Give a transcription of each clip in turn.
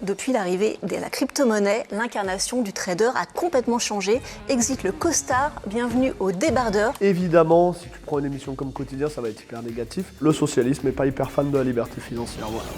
Depuis l'arrivée de la crypto-monnaie, l'incarnation du trader a complètement changé. Exit le costard, bienvenue au débardeur. Évidemment, si tu prends une émission comme Quotidien, ça va être hyper négatif. Le socialisme n'est pas hyper fan de la liberté financière, voilà.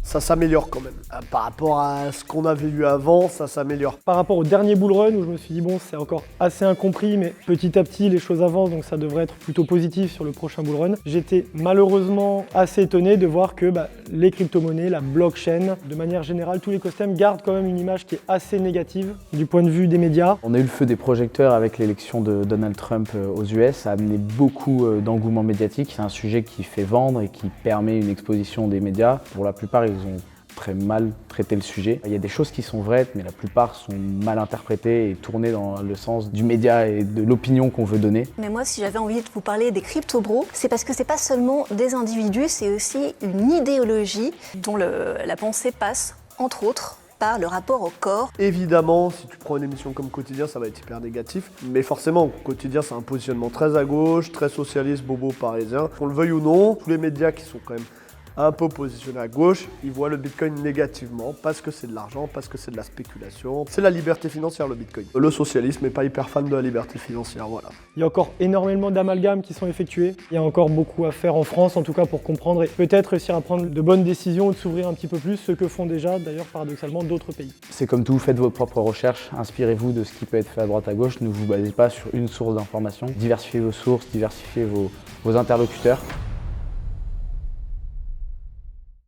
Ça s'améliore quand même. Par rapport à ce qu'on avait vu avant, ça s'améliore. Par rapport au dernier bull run où je me suis dit bon, c'est encore assez incompris, mais petit à petit les choses avancent, donc ça devrait être plutôt positif sur le prochain bull run. J'étais malheureusement assez étonné de voir que les crypto-monnaies, la blockchain, de manière générale, tous les écosystèmes gardent quand même une image qui est assez négative du point de vue des médias. On a eu le feu des projecteurs avec l'élection de Donald Trump aux US, ça a amené beaucoup d'engouement médiatique. C'est un sujet qui fait vendre et qui permet une exposition des médias. Pour la plupart, ils ont très mal traité le sujet. Il y a des choses qui sont vraies, mais la plupart sont mal interprétées et tournées dans le sens du média et de l'opinion qu'on veut donner. Mais moi, si j'avais envie de vous parler des crypto-bros, c'est parce que c'est pas seulement des individus, c'est aussi une idéologie dont la pensée passe, entre autres, par le rapport au corps. Évidemment, si tu prends une émission comme Quotidien, ça va être hyper négatif. Mais forcément, Quotidien, c'est un positionnement très à gauche, très socialiste, bobo parisien. Qu'on le veuille ou non, tous les médias qui sont quand même un peu positionnés à gauche, ils voient le Bitcoin négativement parce que c'est de l'argent, parce que c'est de la spéculation. C'est la liberté financière, le Bitcoin. Le socialisme n'est pas hyper fan de la liberté financière, voilà. Il y a encore énormément d'amalgames qui sont effectués. Il y a encore beaucoup à faire en France, en tout cas pour comprendre et peut-être réussir à prendre de bonnes décisions ou de s'ouvrir un petit peu plus, ce que font déjà d'ailleurs paradoxalement d'autres pays. C'est comme tout, faites vos propres recherches, inspirez-vous de ce qui peut être fait à droite à gauche, ne vous basez pas sur une source d'information. Diversifiez vos sources, diversifiez vos interlocuteurs.